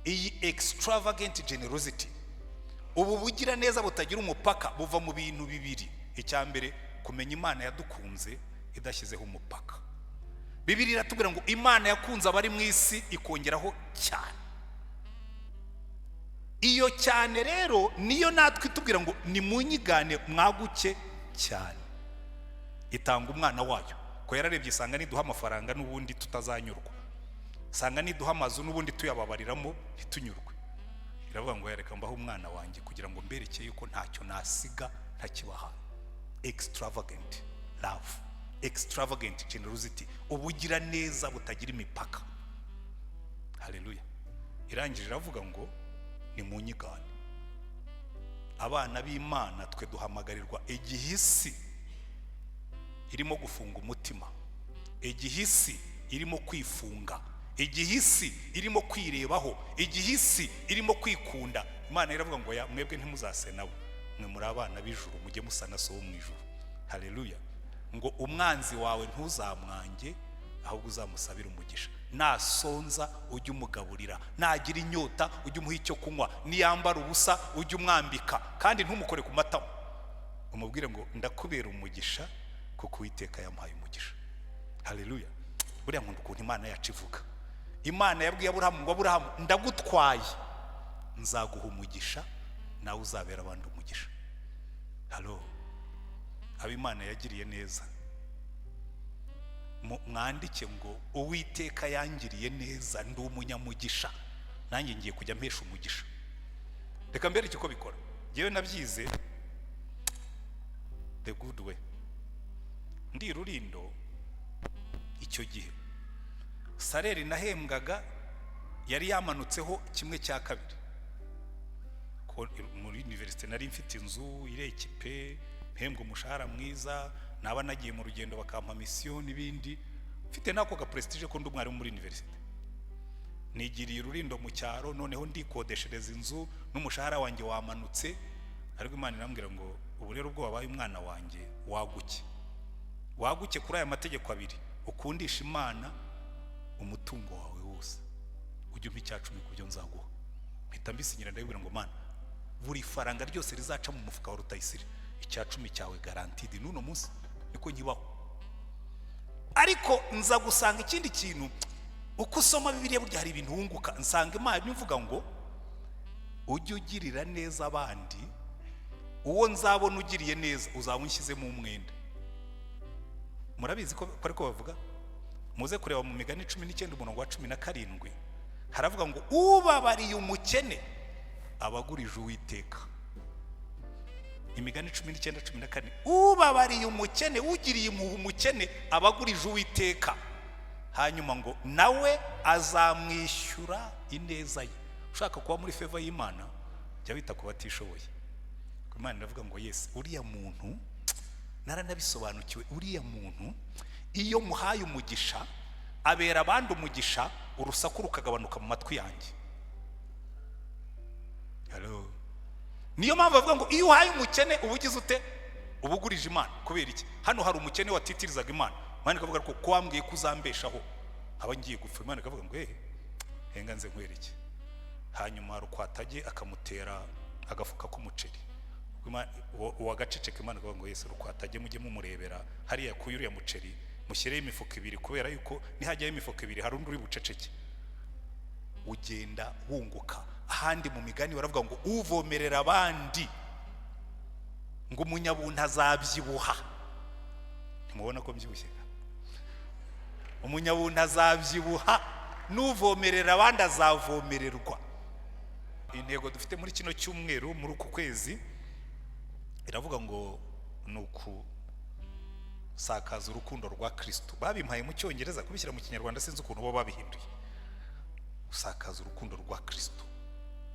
iyi extravagant generosity, ubu bugira neza butagira umupaka, buva mu bintu bibiri. Icyambere, kumenya Imana yadukunze idashyizeho umupaka. Bibiliya iratubwira ngo Imana yakunze abari mu isi ikongeraho cyane. Iyo cyane rero niyo natwe itubwira ngo nimunyigane mwaguke cyane. Itanga umwana wayo, ko yararebye isanga niduha amafaranga n'ubundi tutazanyurwa, sanga niduha amazu n'ubundi tuyababariramo ntitunyurwe. Iravuga ngo yareka mbaho umwana wanjye kugira ngo mberekeye yuko ntacyo nasiga ntakibaha. Extravagant love, extravagant generosity, ubugira neza butagira imipaka. Haleluya. Irangije iravuga ngo nimunyigane. Abana b'Imana twe duhamagarirwa igihisi irimo gufunga umutima, igihisi irimo kwifunga, igihisi irimo kwirebaho, igihisi irimo kwikunda. Imana iravuga ngo ya mwebwe ntimuzase nabo, mwe muri abana b'ijuru mujye musana so mu ijuru. Haleluya. Ngo umwanzi wawe ntuzamwange ahubwo uzamusabira umugisha. Nasonza ujye umugaburira, nagira inyota ujye umuha icyo kunywa, niyambara ubusa ujye umwambika, kandi ntumukore ku matama. Umubwire ngo ndakubera umugisha kuko Uwiteka yamuhaye umugisha. Haleluya. Buriya nkunda ukuntu Imana yacu ivuga. Imana yabwiye Aburahamu ngo Aburahamu ndagutwaye, nzaguha umugisha nawe uzabera abandi umugisha. Halo. Aba Imana yagiriye neza mwandike ngo Uwiteka yangiriye neza, ndi umunyamugisha, nanjye ngiye kujya mpesha umugisha. Reka mbere icyo bikora, yewe nabyize the good way. Ndi Rurindo icyo gihe salary nahembwaga yari yamanutseho 1/2. Muri university nari mfite inzu irekipe, mpembwa umushahara mwiza, naba nagiye mu rugendo bakampa mission n'ibindi, mfite nako ga prestige ko ndi umwarimu muri university. Nigiriye Rurindo mu cyaro, noneho ndikodeshereza inzu n'umushahara wanjye wamanutse. Ariko Imana irambwira ngo ubu rero ubwo wabaye umwana wanjye waguke kuri aya mategeko abiri, ukundisha Imana umutungo wawe wose, ujye umpa 10% kubyo nzaguha. Mpita mbisinyira ndabibwira ngo Mana, buri faranga ryose rizaca mu mufuka wa Rutayisire 10% cyawe guaranteed n'uno munsi niko nyibaho. Ariko nza gusanga ikindi kintu, uko usoma Bibiliya burya hari ibintu wunguka. Nsanga Imana ivuga ngo ujye ugirira neza abandi, uwo nzabona ugiriye neza uzamushyize mu mwenda. Murabizi ko ariko bavuga, muze kureba mu Migani 19:17 haravuga ngo ubabariye umukene abagurije Uwiteka. Imigani 19:14 ubabariye umukene, ugiriye impuhwe umukene abagurije Uwiteka, hanyuma ngo nawe azamwishyura ineza ye. Ushaka kuba muri favor y'Imana jya wita ku batishoboye. Imana iravuga ngo yes, uriya muntu naranabisobanukiwe, uriya muntu iyo muhaye umugisha abera abandi umugisha, urusaku rukagabanuka mu matwi yanjye. Hello. Niyo mpamvu bavuga ngo iyo uhaye umukene ubugize ute, ubugurije Imana. Kubera iki? Hano hari umukene watitirizaga Imana, Imana ikavuga ko wambwiye kuzambeshaho aba ngiye gupfa. Imana ikavuga ngo henga nze nkwereke. Hanyuma Rukwatage akamutera agafuka k'umuceri. Uwagaceceka Imana ikavuga ngo Yesu Rukwatage mujye mumurebera hariya kuyuriya muceri, mushyireye imifuka 2, kubera yuko nihajyayo imifuka 2 hari undi uri buceceke. Ugenda wunguka. Ahandi mu Migani baravuga ngo uvomerera abandi ngo umunyabuntu azabyibuha. Ntimubona ko mbyibushye? Umunyabuntu azabyibuha, n'uvomerera abandi azavomererwa. Intego dufite muri kino cyumweru muri uku kwezi iravuga ngo nuku sakaza urukundo rwa Kristo. Babimpaye mu Cyongereza, kubishyira mu Kinyarwanda sinzi ukuntu bo babihinduye. Usakaza urukundo rwa Kristo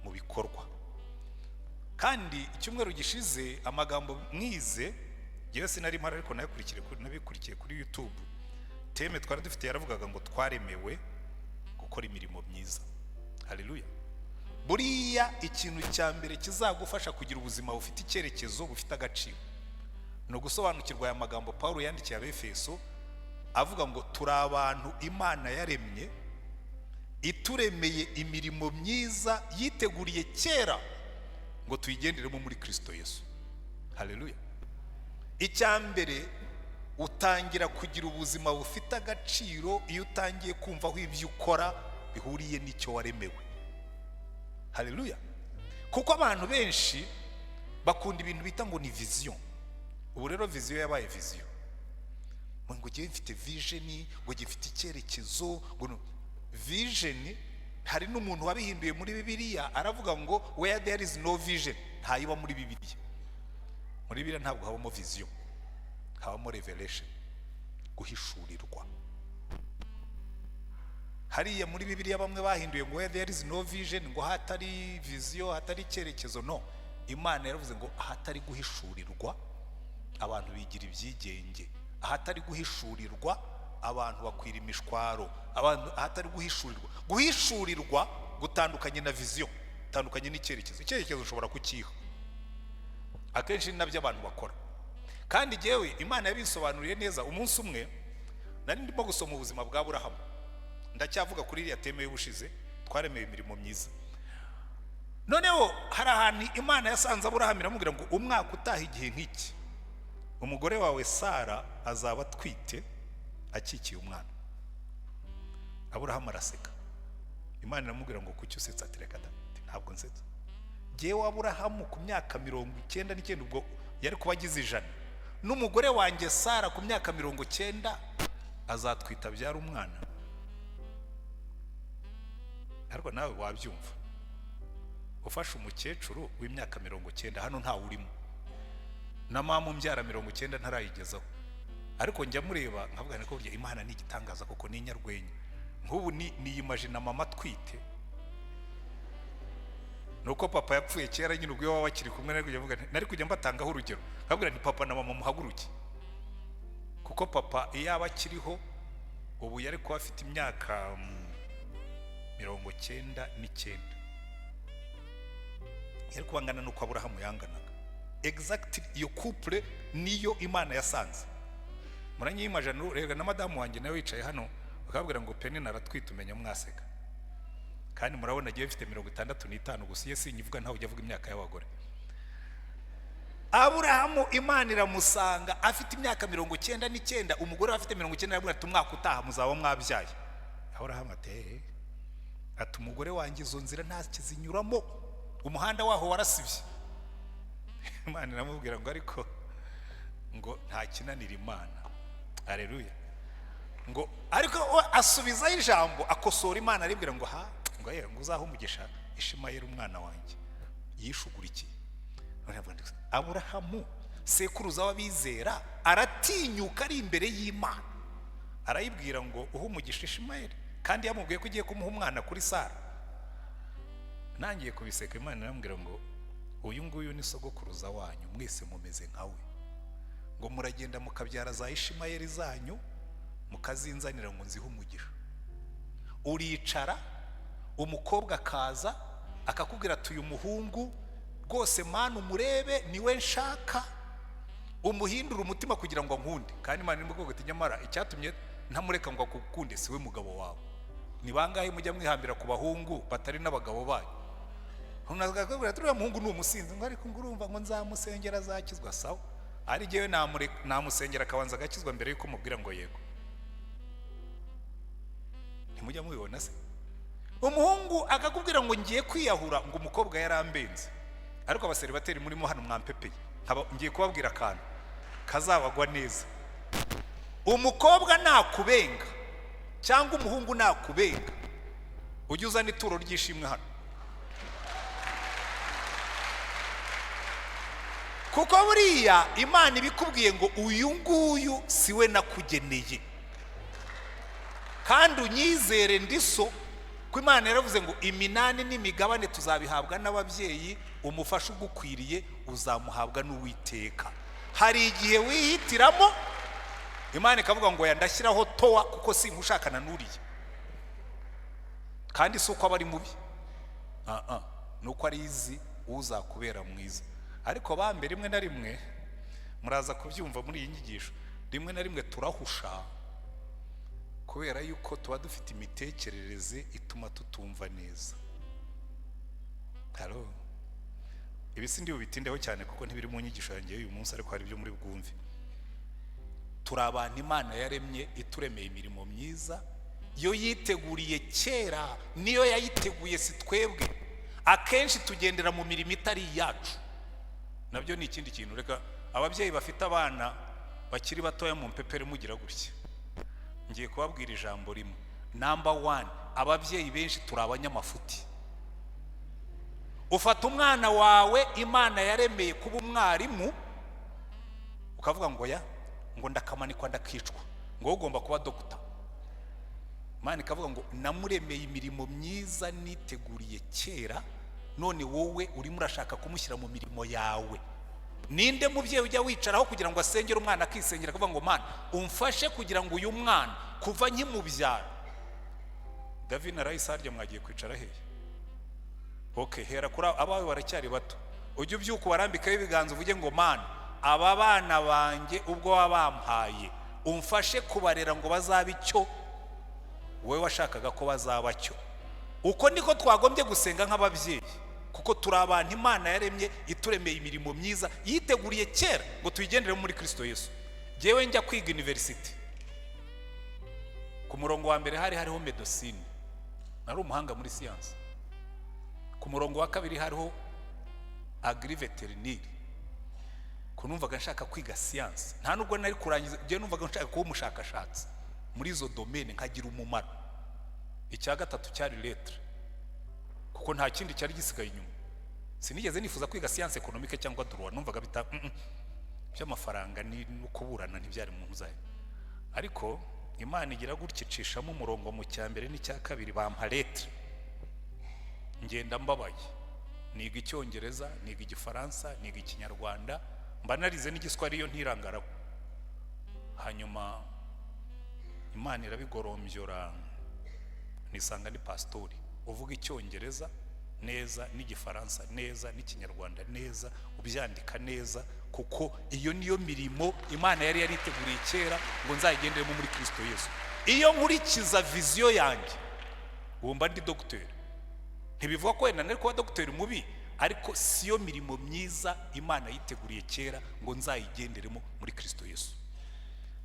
mu bikorwa. Kandi icyumweru gishize amagambo mwize yewe sinari mpara, ariko nabikurikiye kuri YouTube. Teme twari dufite yaravugaga ngo twaremewe gukora imirimo myiza. Haleluya. Buriya ikintu cya mbere kizagufasha kugira ubuzima bufite icyerekezo, bufite agaciro, no gusobanukirwa aya magambo Paulo yandikiye Abefeso avuga ngo turi abantu Imana yaremye ituremeye imirimo myiza yiteguriye kera ngo tuyigenderemo muri Kristo Yesu. Haleluya. Icyambere utangira kugira ubuzima bufite agaciro iyo utangiye kumva aho ibyo ukora bihuriye n'icyo waremewe. Haleluya. Kuko abantu benshi bakunda ibintu bita ngo ni vision. Ubu rero vision yabaye vision. Ngo giye mfite vision, ngo gifite icyerekezo, ngo vision hari n'umuntu wabihinduye muri Bibiliya aravuga ngo where there is no vision ntayiba muri Bibiliya. Muri Bibiliya ntabwo habamo vision, habamo revelation, guhishurirwa. Hariya muri Bibiliya bamwe bahinduye ngo where there is no vision, ngo hatari vision, hatari icyerekezo. No, Imana yaravuze ngo ahatari guhishurirwa abantu bigira ibyigenge, ahatari guhishurirwa abantu bakwira imishwaro, abantu ahatari guhishurirwa gutandukanye na vision, tandukanye n'icyerekezo. Icyerekezo ushobora kukiha, akenshi nabyo abantu bakora. Kandi jewe Imana yabisobanuriye neza. Umunsi umwe nari ndimo gusoma ubuzima bwa Aburahamu, ndacyavuga kuri iriya teme y'ubushize, twaremeye imirimo myiza. Noneho hari ahantu Imana yasanze Aburahamu iramubwira ngo umwaka utaha igihe nk'iki umugore wawe Sara azaba atwite akikiye umwana. Aburahamu araseka. Imana iramubwira ngo kuki usetsa? Ati reka ntabwo nsetsa. Jewe Aburahamu ku myaka 99 ubwo yari kuba agize 100, n'umugore wanjye Sara ku myaka 90 azatwita byara umwana. Ariko nawe wabyumva, ufashe umukecuru w'imyaka 90, hano nta urimo, na mama umbyara 90 ntarayigezaho. Ariko njya mureba nkavuga niko burya Imana ni igitangaza koko, ni inyarwenya. Nk'ubu ni imagine mama twite, nuko papa yapfuye kera nyine ubwo wawe akiri kumwe, nari kujya mbatangaho urugero nkabwira nti papa na mama muhaguruke, kuko papa iyo aba akiriho ubu yari kuba afite imyaka 99, yari kubangana nuko Aburahamu yanganaga exactly. Iyo couple niyo Imana yasanze. Muranye imagine rega na madamu wanjye nawe wicaye hano bakabwira ngo Penny naratwite umenya mwaseka, kandi murabona agiye mfite 65 gusa iyo sinyivuga ntawe ujya avuga imyaka y'abagore. Aburahamu Imana iramusanga afite imyaka 99, umugore afite 90, aravuga ati umwaka utaha muzaba mwabyaye. Aburahamu ati umugore wanjye izo nzira ntakizinyuramo, umuhanda waho warasibye. Imana iramubwira ngo ariko ngo nta kinanira Imana. Haleluya. Ngo ariko asubizaho ijambo, akosora Imana aribwira ngo ngo uzaho umugisha Ishimayeli umwana wanjye yishugurikiye. Aburahamu sekuruza w'abizera aratinyuka ari imbere y'Imana, arayibwira ngo uha umugisha Ishimayeli, kandi yamubwiye ko ugiye kumuha umwana kuri Sara. Nangiye kubiseka, Imana iramubwira ngo uyu nguyu ni sogokuruza wanyu, mwese mumeze nkawe, ngo muragenda mukabyara za Ishimayeli zanyu mukazinzanira ngo nzihe umugisha. Uricara umukobwa akaza akakubwira ati uyu muhungu rwose Mana umurebe niwe nshaka, umuhindura umutima kugira ngo nkunde. Kandi Imana irimo kuvuga ati nyamara icyatumye ntamureka ngo akukunde siwe mugabo wawe. Ni bangahe mujya mwihambira ku bahungu batari n'abagabo banyu? Unazakubwira ati uriya muhungu ni umusinzi, ngo ariko ngurumva ngo nzamusengera azakizwa. Sawa, ari jewe namusengera akabanza agakizwa mbere yuko mubwira ngo yego. Ntimujya mubibona se? Umuhungu akakubwira ngo ngiye kwiyahura, ngo umukobwa yarambenze. Ariko abaseribateri murimo hano mwampepeye, ngiye kubabwira akantu kazabagwa neza. Umukobwa nakubenga cyangwa umuhungu nakubenga, ujye uzana ituro ry'ishimwe hano, kuko buriya Imana ibikubwiye ngo uyu nguyu siwe nakugeneye, kandi unyizere ndiso ko Imana yaravuze ngo iminani n'imigabane tuzabihabwa n'ababyeyi, umufasha ugukwiriye uzamuhabwa n'Uwiteka. Hari igihe wihitiramo Imana ikavuga ngo yandashyiraho towa kuko sinkushakana n'uriye, kandi si uko aba ari mubi, nuko ari izi uzakubera mwiza. Ariko bambe rimwe na rimwe muraza kubyumva muri iyi nyigisho, rimwe na rimwe turahusha kubera yuko tuba dufite imitekerereze ituma tutumva neza. Halo, ibi sindi bubitindeho cyane kuko ntibiri mu nyigisho yanjye uyu munsi, ariko hari ibyo muri bwumve. Turi abantu Imana yaremye ituremeye imirimo myiza, yo yiteguriye kera, niyo yayiteguye si twebwe. Akenshi tugendera mu mirimo itari yacu, nabyo ni ikindi kintu. Reka ababyeyi bafite abana bakiri batoya mu mpepere mugira gutya, ngiye kubabwira ijambo rimwe. Number 1, ababyeyi benshi turi abanyamafuti. Ufata umwana wawe Imana yaremeye kuba umwarimu, ukavuga ngo ngo ndakamanikwa ndakicwa, ngo ugomba kuba dokita. Imana ikavuga ngo namuremeye imirimo myiza niteguriye kera, none wowe urimo urashaka kumushyira mu mirimo yawe. Ninde mubyeyi ujya wicaraho kugira ngo asengere umwana akisengera akavuga ngo Mana umfashe kugira ngo uyu mwana kuva nkimubyara. David na Raisa harya mwagiye kwicara hehe? Okay, hera kuri abawe baracyari bato. Ujye ubyuka warambikaho ibiganza uvuge ngo Mana aba bana banjye ubwo wabampaye umfashe kubarera ngo bazabe icyo wowe washakaga ko bazaba cyo. Uko niko twagombye gusenga nk'ababyeyi, kuko turi abantu Imana yaremye ituremeye imirimo myiza yiteguriye kera ngo tuyigendere muri Kristo Yesu. Jewe njya kwiga university, ku murongo wa mbere hariho medicine, nari umuhanga muri science. Ku murongo wa kabiri hariho agri veterinary, kunumvaga nshaka kwiga science. Nta nubwo nari kurangiza, je numvaga nshaka kuba umushakashatsi muri izo domaine nkagira umumaro. Icya gatatu cyari lettre, kuko nta kindi cyari gisigaye inyuma. Sinigeze nifuza kwiga science economique cyangwa droit, numvaga bita by'amafaranga ni kuburana ntibyari mu nzaye. Ariko Imana igira gutya icishamo umurongo mu cyambere n'icya kabiri, bampa lettre. Ngenda mbabaye, niga Icyongereza, niga Igifaransa, niga Ikinyarwanda, mba narize n'igiswahili yo ntirangaraho. Hanyuma Imana irabigorombyora, nisanga ni pastori uvuga Icyongereza neza n'Igifaransa neza n'Ikinyarwanda neza, ubyandika neza, kuko iyo niyo mirimo Imana yari yariteguriye kera ngo nzayigenderemo muri Kristo Yesu. Iyo nkurikiza vision yanjye wumva ndi docteur. Ntibivuga ko wenda nari kuba docteur mubi, ariko siyo mirimo myiza Imana yiteguriye kera ngo nzayigenderemo muri Kristo Yesu.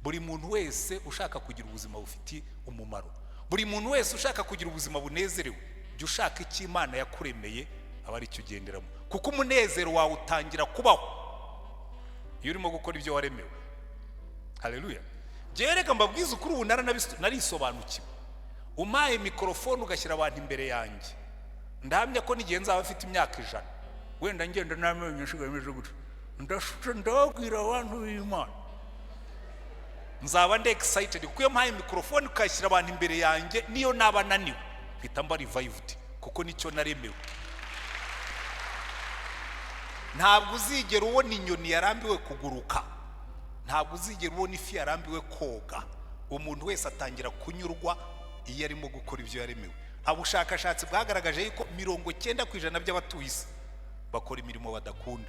Buri muntu wese ushaka kugira ubuzima bufitiye umumaro, buri muntu wese ushaka kugira ubuzima bunezerewe, jya ushaka icyo Imana yakuremeye aba ari cyo ugenderamo, kuko umunezero wawe utangira kubaho iyo urimo gukora ibyo waremewe. Haleluya. Jereka mbabwiza ukuri, ubu narisobanukiwe. Umaye mikrofone ugashyira abantu imbere yanjye, ndahamya ko nigihe nzaba afite imyaka 100, wenda ngenda namenye nshigamije gutyo, ndabwira abantu b'Imana, nzaba ndi excited kuko iyo mpaye mikrofone ukashyira abantu imbere yanjye, niyo naba naniwe mpita mba revived, kuko nicyo naremewe. Ntabwo uzigera ubona inyoni yarambiwe kuguruka, ntabwo uzigera ubona ifi yarambiwe koga. Umuntu wese atangira kunyurwa iyo arimo gukora ibyo yaremewe. Ubushakashatsi bwagaragaje yuko 90% by'abatuye isi bakora imirimo badakunda,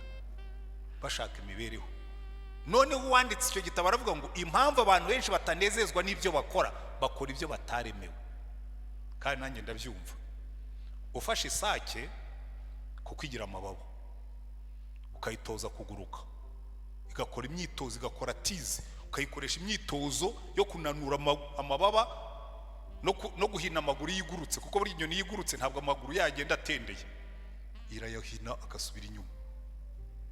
bashaka imibereho. Noneho uwanditse icyo gitabo aravuga ngo impamvu abantu benshi batanezezwa n'ibyo bakora ibyo bataremewe. Kandi nanjye ndabyumva. Ufashe isake kukwigira amababa, ukayitoza kuguruka, igakora imyitozo, igakora tize, ukayikoresha imyitozo yo kunanura amababa no guhina amaguru yigurutse, kuko buri inyoni yigurutse ntabwo amaguru yagenda atendeye, irayahina agasubira inyuma.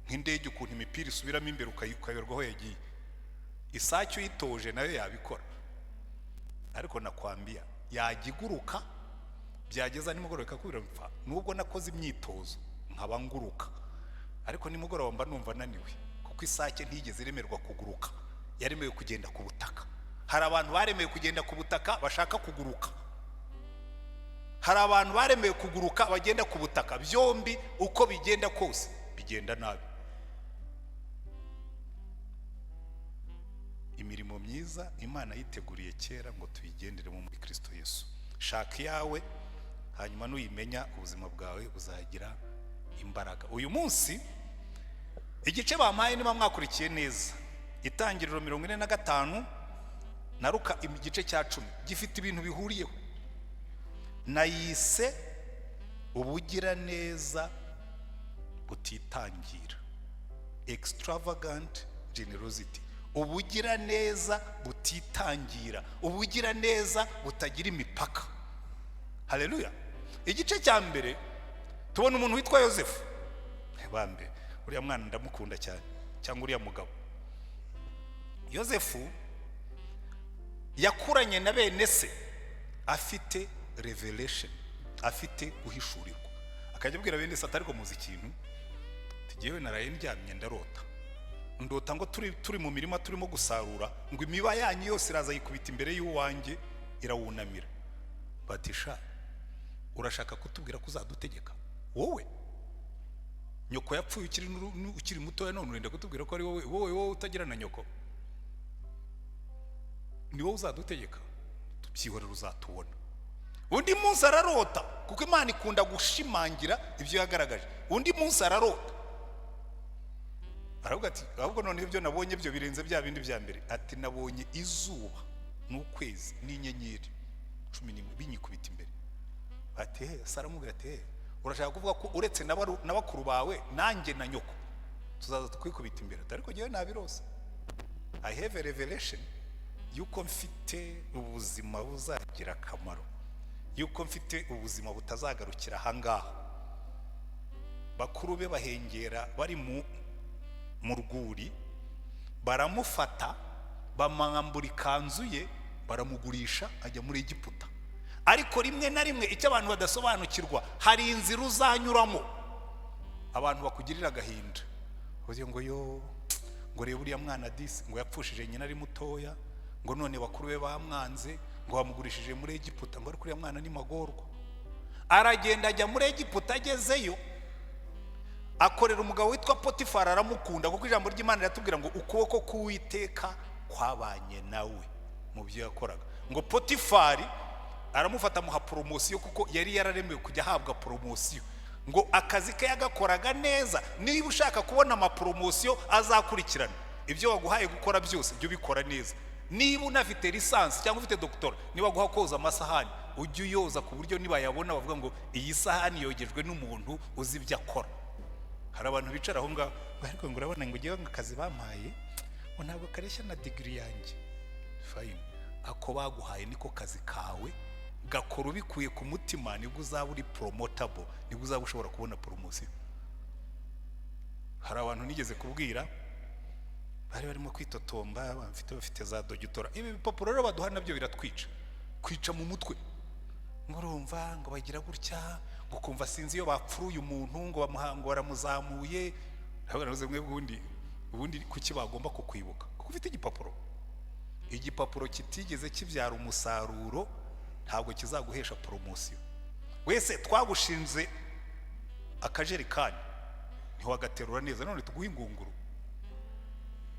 Nk'indege ukuntu imipira isubiramo imbere ukayoberwa aho yagiye, isake uyitoje nayo yabikora. Ariko nakwambia yagiguruka, byageza nimugoroba ikakubira mpfa, nubwo nakoze imyitozo nkaba nguruka, ariko nimugoroba mba numva naniwe, kuko isake ntigeze iremerwa kuguruka, yaremewe kugenda ku butaka. Hari abantu baremewe kugenda ku butaka bashaka kuguruka, hari abantu baremewe kuguruka bagenda ku butaka. Byombi uko bigenda kose bigenda nabi. Imirimo myiza Imana yiteguriye kera ngo tuyigenderemo muri Kristo Yesu. Shaka yawe, hanyuma nuyimenya ubuzima bwawe buzagira imbaraga. Uyu munsi igice bampaye niba mwakurikiye neza, Itangiriro 45 na Luka igice cya 10 gifite ibintu bihuriyeho. Nayise ubugira neza butitangira, extravagant generosity. Ubugira neza butitangira, ubugira neza butagira imipaka. Haleluya. Igice cya mbere tubona umuntu witwa Yosefu. Bambe uriya mwana ndamukunda cyane, cyangwa uriya mugabo. Yosefu yakuranye na bene se afite revelation, afite guhishurirwa. Akajya abwira bene se atariko muzi ikintu, tugiyewe naraye ndyamye ndarota. Ndota ngo turi mu mirima turimo gusarura, ngo imiba yanyu yose iraza yikubita imbere y'uwanjye irawunamira. Batisha, urashaka kutubwira ko uzadutegeka wowe? Nyoko yapfuye ukiri mutoya, none urenda kutubwira ko ari wowe utagira na nyoko? Ni wowe uzadutegeka? Tubyihorera uzatubona. Undi munsi ararota, kuko Imana ikunda gushimangira ibyo yagaragaje. Undi munsi ararota, aravuga ati ahubwo none ibyo nabonye byo birenze bya bindi bya mbere. Ati nabonye izuba n'ukwezi n'inyenyeri 11 binyikubita imbere. Ati saramubwira ati urashaka kuvuga ko uretse n'abakuru bawe nanjye na nyoko tuzaza tukwikubita imbere? Ariko ngewe nabirose. I have a revelation yuko mfite ubuzima buzagira akamaro, yuko mfite ubuzima butazagarukira ahangaha. Bakuru be bahengera bari mu rwuri, baramufata bamwambura ikanzu ye baramugurisha ajya muri Egiputa. Ariko rimwe na rimwe icyo abantu badasobanukirwa, hari inzira uzanyuramo abantu bakugirira agahinda. Uvuze ngo yo, ngo reba uriya mwana disi, ngo yapfushije nyina ari mutoya, ngo none bakuru be bamwanze, ngo bamugurishije muri Egiputa, ngo ariko uriya mwana ni magorwa. Aragenda ajya muri Egiputa, agezeyo akorera umugabo witwa Potifari, aramukunda kuko ijambo ry'Imana riratubwira ngo ukuboko k'Uwiteka kwabanye nawe mu byo yakoraga. Ngo Potifari aramufata muha promosiyo, kuko yari yararemewe kujya ahabwa promosiyo. Ngo akazi ke yagakoraga neza. Niba ushaka kubona ama promosiyo azakurikirana, ibyo waguhaye gukora byose byo bikora neza. Niba unafite lisansi cyangwa ufite doctora, niba guha koza amasahani ujye uyoza ku buryo niba yabona bavuga ngo iyi sahani yogejwe n'umuntu uzi ibyo akora. Hari abantu bicara aho ngaho ariko ngo urabona ngo ugiye akazi bampaye ngo ntabwo kareshya na degree yanjye. Fine, ako baguhaye niko kazi kawe, gakora ubikuye ku mutima, nibwo uzaba uri promotable, nibwo uzaba ushobora kubona promotion. Hari abantu nigeze kubwira bari barimo kwitotomba, bafite za dogitora. Ibi bipapuro rero baduha nabyo biratwica, kwica mu mutwe. Ngo urumva ngo bagira gutya, ngo kumva sinzi iyo bapfuruye umuntu, ngo bamuhango baramuzamuye. Nabuze mwe ubundi kuki bagomba kukwibuka? Kuko ufite igipapuro kitigeze kibyara umusaruro, ntabwo kizaguhesha promosiyo. Wese twagushinze akajerikani ntiwagaterura neza, none tuguha ingunguru.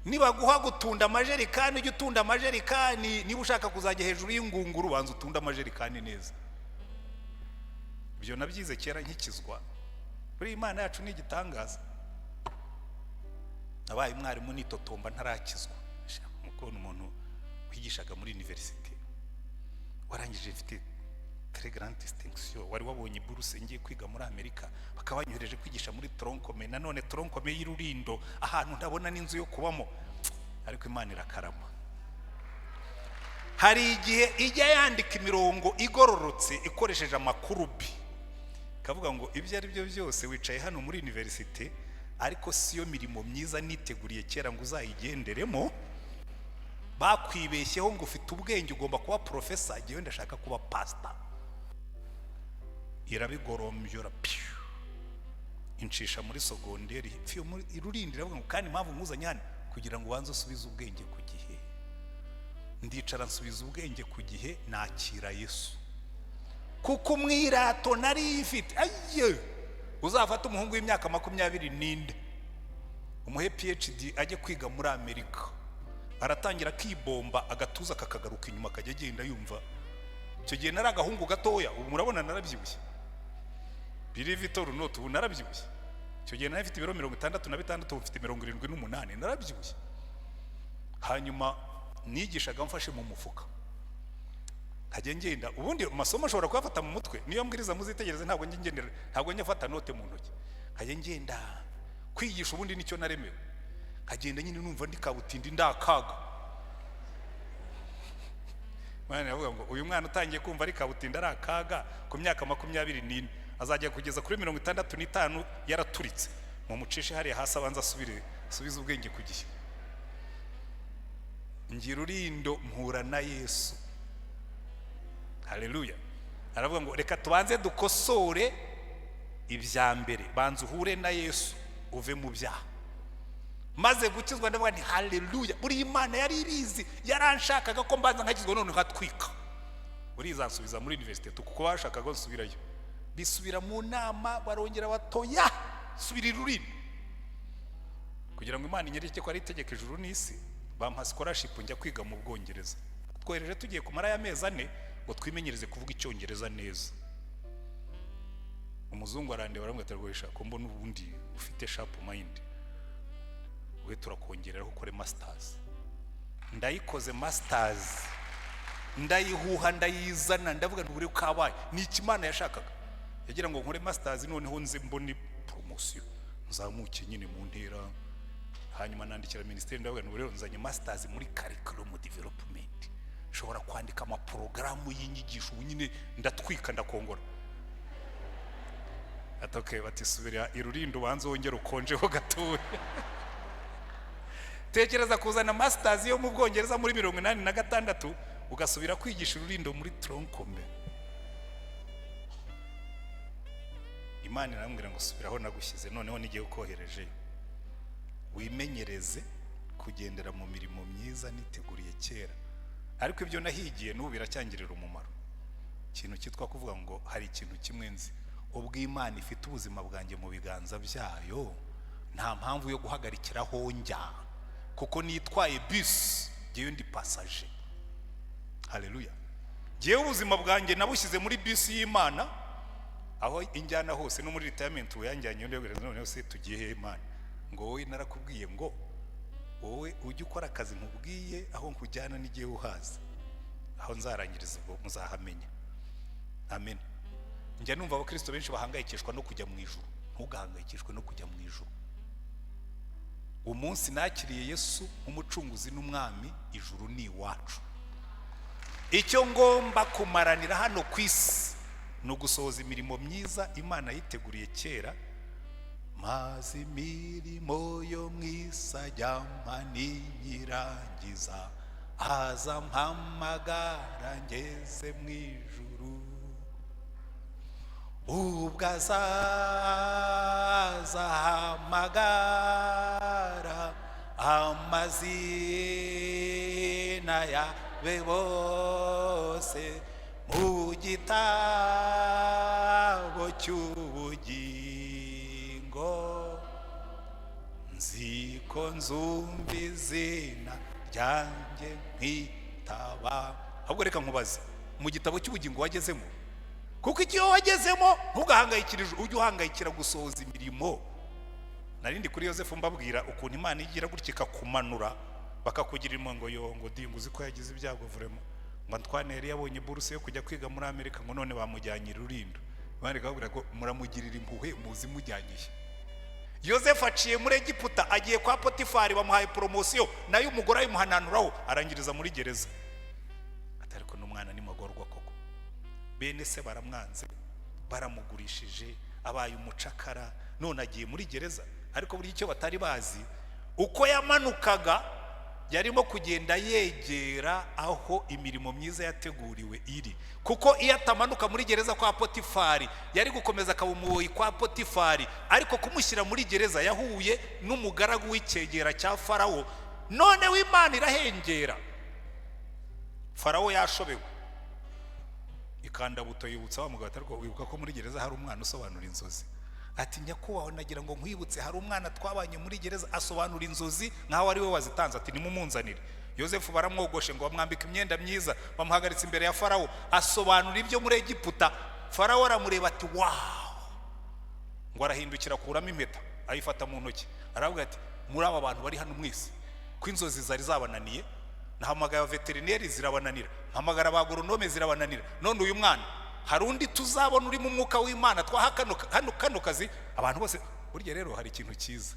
Niba guha gutunda amajerikani ujye utunda amajerikani, niba ushaka kuzajya hejuru y'ingunguru banza utunda amajerikani neza. Ibyo nabyize kera nkikizwa. Buri Imana yacu ni igitangaza. Nabaye mwarimu nitotomba ntarakizwa. Mukobona umuntu kwigishaga muri university, warangije mfite très grande distinction, wari wabonye buruse ngiye kwiga muri Amerika, bakabanyohereje kwigisha muri Troncome, nanone Troncome y'Irurindo, ahantu ndabona n'inzu yo kubamo. Ariko Imana irakarama. Hari igihe ijya yandika imirongo igororotse ikoresheje amakurubi, kavuga ngo ibyo ari byo byose wicaye hano muri university, ariko siyo mirimo myiza niteguriye kera ngo uzayigenderemo. Bakwibeshyeho ngo ufite ubwenge ugomba kuba professor, gihe ndashaka kuba pastor. Irabigorombyora incisha muri sogonderi, fiyo muri Irurindi. Ravuga ngo kandi impamvu nkuzanye hano kugira ngo ubanze usubize ubwenge ku gihe. Ndicara nsubiza ubwenge ku gihe, nakira Yesu. Kuko umwirato nari ifite, aye uzafata umuhungu w'imyaka 20 ninde umuhe PhD ajye kwiga muri Amerika, aratangira kibomba agatuza kakagaruka inyuma kajya agenda yumva. Icyo gihe nari agahungu gatoya, ubu murabona narabyibushye. Believe it or not, ubu narabyibushye. Icyo gihe nari mfite ibiro 66, ubu mfite 78, narabyibushye. Hanyuma nigishaga mfashe mu mufuka nkajya ngenda ubundi amasomo ashobora kuyafata mu mutwe niyo mbwiriza muzitegereze ntabwo njye note mu ntoki nkajya ngenda kwigisha ubundi nicyo naremewe nkagenda nyine numva ndi kabutindi ndakaga mwana yavuga ngo uyu mwana utangiye kumva ari kabutindi ari akaga ku myaka 24 azajya kugeza kuri 65 yaraturitse mu mucishe hari hasi abanza subiza ubwenge ku gihe ngira urindo mpura na Yesu. Haleluya. Aravuga ngo reka tubanze dukosore ibya mbere, banza uhure na Yesu uve mu byaha. Maze gukizwa ndavuga nti haleluya, buri Imana yari ibizi, yaranshakaga ko mbanza nkakizwa none nkatwika. Urizansubiza muri university kuko bashakaga gusubirayo. Bisubira mu nama barongera batoya subira irurino. Kugira ngo Imana inyereke ko ari itegeko ijuru n'isi, bampa scholarship njya kwiga mu Bwongereza. Twohereje tugiye kumara y'amezi 4 ngo twimenyereze kuvuga icyongereza neza. Umuzungu arande baramwita rwisha ko mbona ubundi ufite sharp mind. We turakongerera ukore masters. Ndayikoze masters. Ndayihuha ndayizana ndavuga n'ubure kabaye. Ni ikimana yashakaga. Yagira ngo nkore masters noneho nze mboni promotion. Nzamuke nyine mu ntera. Hanyuma nandikira ministeri ndavuga n'ubure nzanye masters muri curriculum development. Shobora kwandika ama programu y'inyigisho nyine ndatwika ndakongora. Atoke bati subira irurindo banze wongera ukonjeho gatoya. Tekereza kuzana masters yo mu Bwongereza muri 86 ugasubira kwigisha ururindo muri Troncome. Imana irambwira ngo subiraho nagushyize noneho nigiye ukohereje. Wimenyereze kugendera mu mirimo myiza niteguriye kera. Ariko ibyo nahigiye n'ubu biracyangirira umumaro. Ikintu cyitwa kuvuga ngo hari ikintu kimwe nzi, ubwo Imana ifite ubuzima bwanjye mu biganza byayo, nta mpamvu yo guhagarikira honjya, kuko nitwaye bus giye ndi passager. Haleluya. Giye ubuzima bwanjye nabushyize muri bus y'Imana, aho injyana hose no muri retirement uyanjyanye none se tugiye he Imana? Ngo wowe narakubwiye ngo wowe ujye ukora akazi nkubwiye aho nkujyana n'igihe uhaza, aho nzarangiriza ubwo muzahamenya. Amen. Njya numva abakristo benshi bahangayikishwa no kujya mu ijuru. Ntugahangayikishwe no kujya mu ijuru. Umunsi nakiriye Yesu umucunguzi n'umwami, ijuru ni iwacu. Icyo ngomba kumaranira hano kwisi no gusohoza imirimo myiza Imana yiteguriye kera, mazi imirimo yo mwisajyama ninyirangiza, aza mpamagara ngeze mu ijuru. Ubwo azaza hamagara amazina yawe bose mu gitabo cy'ubugingo, nziko nzumva izina ryanjye nkwitaba. Ahubwo reka nkubaze, mu gitabo cy'ubugingo wagezemo? Kuko icyo wagezemo ntugahangayikirije, ujye uhangayikira gusohoza imirimo. Narindi kuri Yosefu mbabwira ukuntu Imana igira gutya ikakumanura bakakugira imongo ngo dinguzi ko yagize ibyago vuremo, ngo Antoine yari yabonye buruse yo kujya kwiga muri Amerika, ngo none bamujyanyira urindo. Bandi kabwira ko muramugirira impuhwe muzi mujyanyiye. Yosefu aciye muri Egiputa agiye kwa Potifari, bamuhaye promotion nayo umugore ayimuhananuraho arangiriza muri gereza. Atariko n'umwana ni magorwa koko. Bene se baramwanze, baramugurishije, abaye umucakara, none agiye muri gereza. Ariko buri icyo batari bazi, uko yamanukaga yarimo kugenda yegera aho imirimo myiza yateguriwe iri. Kuko iyo atamanuka muri gereza kwa Potifari yari gukomeza akabumuboyi kwa Potifari, ariko kumushyira muri gereza yahuye n'umugaragu w'icyegera cya Farawo. None w'Imana irahengera, Farawo yashobewe, ikanda buto yibutsa wa mugabo atariko wibuka ko muri gereza hari umwana usobanura inzozi. Ati nyakubaho nagira ngo nkwibutse hari umwana twabanye muri gereza asobanura inzozi nkaho ari we wazitanze. Ati nimumunzanire. Yosefu baramwogoshe ngo bamwambika imyenda myiza, bamuhagaritse imbere ya Farawo asobanura ibyo muri Egiputa. Farawo aramureba ati wow, ngo arahindukira kuramo impeta ayifata mu ntoki, aravuga ati muri aba bantu bari hano mwese ko inzozi zari zabananiye, nahamagara veterineri zirabananira, mpamagara abagoronome zirabananira. None uyu mwana hari undi tuzabona uri mu mwuka w'Imana twaha kano kazi abantu bose. Burya rero hari ikintu cyiza,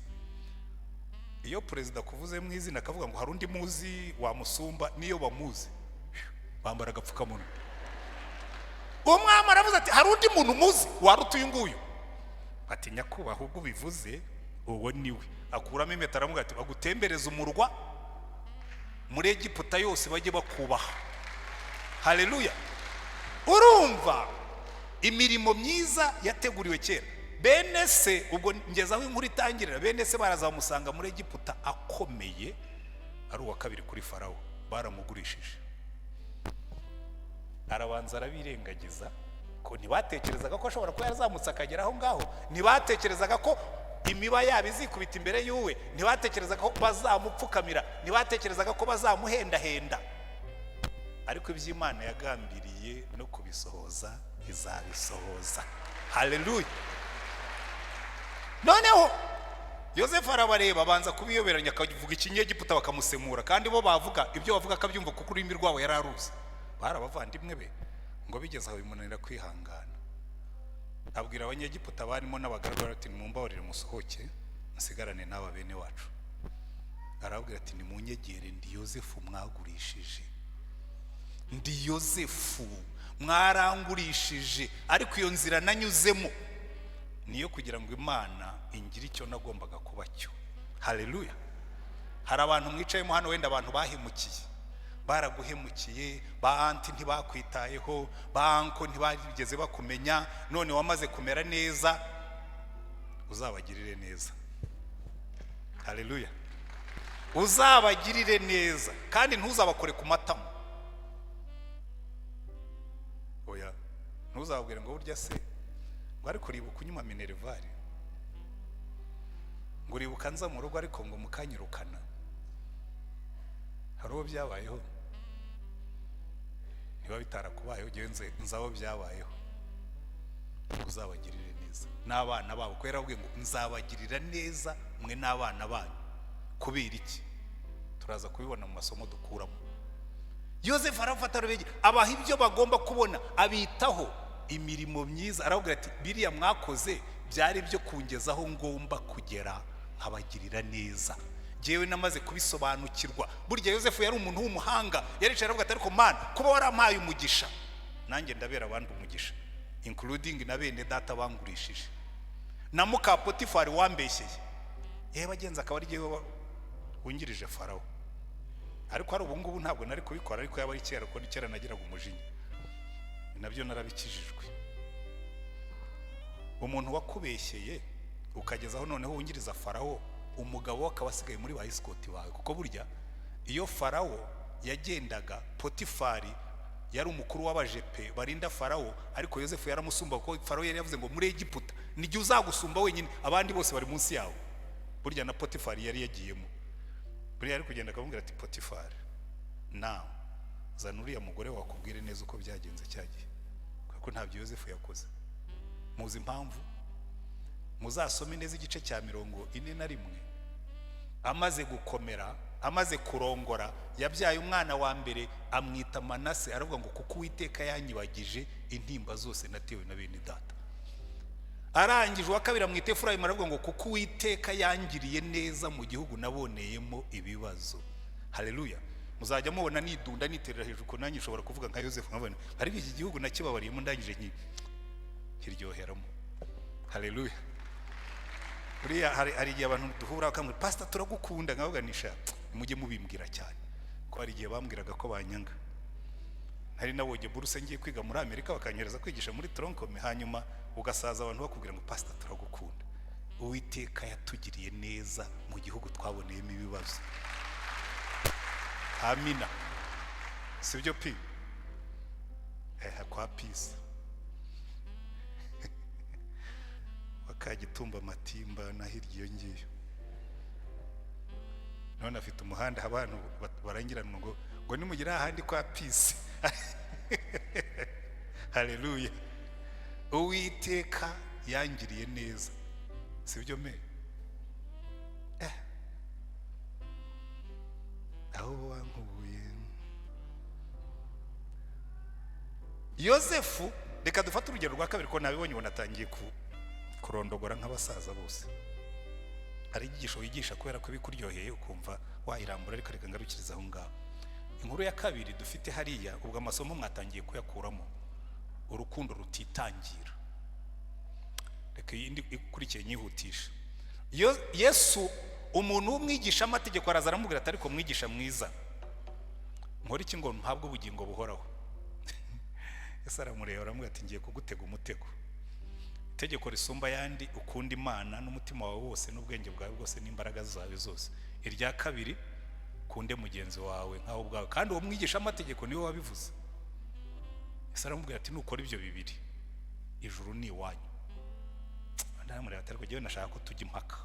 iyo perezida kuvuze mu izina akavuga ngo hari undi muzi wamusumba, niyo bamuzi bambara agapfukamunwa. Uwo mwami aravuze ati hari undi muntu muzi waruta uyu nguyu, ati nyakubaha ahubwo bivuze uwo niwe. Akuramo impeta aravuga ati bagutembereza umurwa muri Egiputa yose bajye bakubaha. Haleluya. Urumva imirimo myiza yateguriwe kera. Bene se ubwo ngezaho inkuru itangirira, bene se barazamusanga muri Egiputa akomeye, ari uwa kabiri kuri Farawo, baramugurishije. Arabanza arabirengagiza ko ntibatekerezaga ko ashobora kuba yazamutse akagera aho ngaho, ntibatekerezaga ko imiba yabo izikubita imbere y'uwe, ntibatekerezaga ko bazamupfukamira, ntibatekerezaga ko bazamuhendahenda. Ariko iby'Imana yagambiriye no kubisohoza izabisohoza. Haleluya. Noneho Yosefu arabareba, abanza kubiyoberanya, akavuga ikinyegiputa bakamusemura, kandi bo bavuga ibyo bavuga akabyumva kuko ururimi rwabo yari aruzi. Barabavandimwe be ngo bigeze aho bimunanira kwihangana, abwira abanyegiputa barimo n'abagaragu ati nimumbabarire musohoke nsigarane n'aba bene wacu. Arabwira ati nimunyegere, ndi Yosefu mwagurishije, ndi Yosefu mwarangurishije, ariko iyo nzira nanyuzemo niyo kugira ngo Imana ingire icyo nagombaga kuba cyo. Haleluya. Hari abantu mwicayemo hano wenda abantu bahemukiye, baraguhemukiye, ba anti ntibakwitayeho, ba anko ntibageze bakumenya, none wamaze kumera neza, uzabagirire neza. Haleluya. Uzabagirire neza kandi ntuzabakore ku matama. Oya, ntuzababwire ngo burya se bari kuribuka unyuma minervari, ngo uribuka nza mu rugo ariko ngo mukanyirukana. Hari uwo byabayeho? Niba bitarakubayeho genze nzabo byabayeho. Uzabagirire neza n'abana babo, ko yarabwiye ngo nzabagirira neza mwe n'abana banyu. Kubera iki? Turaza kubibona mu masomo dukuramo. Yosefu arafata rubege abaha ibyo bagomba kubona, abitaho imirimo myiza. Arabwira ati biriya mwakoze byari byo kungezaho ngomba kugera, nkabagirira neza. Jewe namaze kubisobanukirwa. Burya Yosefu yari umuntu w'umuhanga, yaricaye aravuga ati ariko man, kuba warampaye umugisha nanjye ndabera abandi umugisha, including na bene data bangurishije, na muka Potifari wambeshyeye. Bagenza akaba ari jewe wungirije Farawo. Ariko hari ubu ngubu ntabwo nari kubikora, ariko yaba ari kera, ko kera nagiraga umujinya, nabyo narabikijijwe. Umuntu wakubeshyeye ukagezaho noneho wungiriza Farawo, umugabo akaba asigaye muri ba escort bawe. Kuko burya iyo Farawo yagendaga, Potifari yari umukuru w'abajepe barinda Farawo, ariko Yosefu yaramusumba kuko Farawo yari yavuze ngo muri Egiputa nijye uzagusumba wenyine, abandi bose bari munsi yawe. Burya na Potifari yari yagiyemo. Burya yari kugenda akamubwira ati Potifari, nawe zana uriya mugore wakubwire neza uko byagenze cyagiye, kuko ntabyo Yosefu yakoze. Muzi impamvu? Muzasome neza igice cya 41. Amaze gukomera, amaze kurongora, yabyaye umwana wa mbere amwita Manase. Aravuga ngo kuko Uwiteka yanyibagije intimba zose natewe na bene data. Arangije wa kabiri amwita Efurayimu. Aravuga ngo kuko Uwiteka yangiriye neza mu gihugu naboneyemo ibibazo. Haleluya. Muzajya mubona nidunda niterera hejuru ko nanjye nshobora kuvuga nka Yosefu nkabona ariko iki gihugu nakibabariyemo ndangije kiryoheramo. Haleluya. Buriya hari igihe abantu duhura bakamwe pastor turagukunda, nkavuganisha mujye mubimbwira cyane, ko hari igihe bambwiraga ko banyanga. Hari nawoje buruse ngiye kwiga muri Amerika bakanyereza kwigisha muri Tronkome, hanyuma ugasaza abantu bakubwira ngo pastor turagukunda, Uwiteka yatugiriye neza mu gihugu twaboneyemo ibibazo. Amina. Sibyo pi? Kwa peace. Wakagitumba Matimba na hirya iyo ngiyo. None afite umuhanda abantu barangirana ngo nimugira ahandi kwa peace. Haleluya. Uwiteka yangiriye neza. Sibyo me? Aho wankubuye Yosefu, reka dufate urugero rwa kabiri ko nabibonye ubona atangiye kurondogora nk'abasaza bose. Hari igigisho wigisha kubera ko bikuryoheye ukumva wayirambura, ariko reka ngarukiriza aho ngaho. Inkuru ya kabiri dufite hariya, ubwo amasomo mwatangiye kuyakuramo, urukundo rutitangira. Reka yindi ikurikiye nyihutisha. Yesu umuntu w'umwigisha amategeko araza aramubwira ati ariko mwigisha mwiza, nkora iki ngo mpabwe ubugingo buhoraho? Yesu aramureba aramubwira ati ngiye kugutega umutego. Itegeko risumba yandi, ukunda Imana n'umutima wawe wose n'ubwenge bwawe bwose n'imbaraga zawe zose. Irya kabiri, kunde mugenzi wawe nkaho ubwawe. Kandi uwo mwigisha amategeko niwe wabivuze. Yesu aramubwira ati nukora ibyo bibiri, ijuru ni iwanyu. Ndaramureba ati ariko jyewe nashaka ko tujya impaka,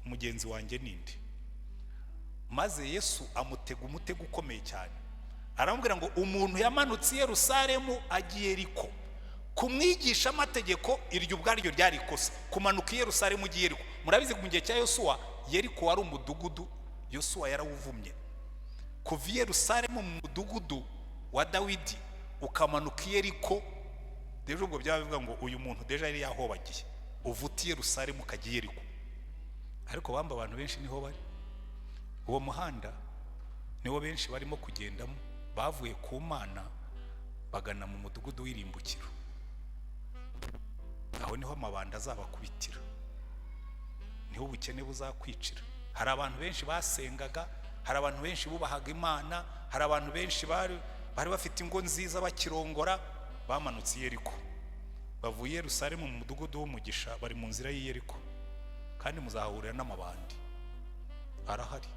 mugenzi wanjye ninde? Maze Yesu amutega umutego ukomeye cyane. Aramubwira ngo umuntu yamanutse i Yerusalemu agiye Yeriko. Kumwigisha amategeko iryo ubwaryo ryari ikosa. Kumanuka i Yerusalemu ugiye Yeriko. Murabizi mu gihe cya Yosuwa, Yeriko wari umudugudu Yosuwa yarawuvumye. Kuva i Yerusalemu mu mudugudu wa Dawidi ukamanuka i Yeriko, deje ubwo byabivuga ngo uyu muntu deje yari yahobagiye. Uvuti Yerusalemu ukagiye Yeriko. Ariko bamba abantu benshi niho bari. Uwo muhanda niwo benshi barimo kugendamo, bavuye ku Mana bagana mu mudugudu w'irimbukiro. Aho niho amabanda azabakubitira, niho ubukene buzakwicira. Hari abantu benshi basengaga, hari abantu benshi bubahaga Imana, hari abantu benshi bari bafite ingo nziza bakirongora, bamanutse i Yeriko. Bavuye Yerusalemu mu mudugudu w'umugisha, bari mu nzira y'i Yeriko. Kandi muzahurira n'amabandi arahari.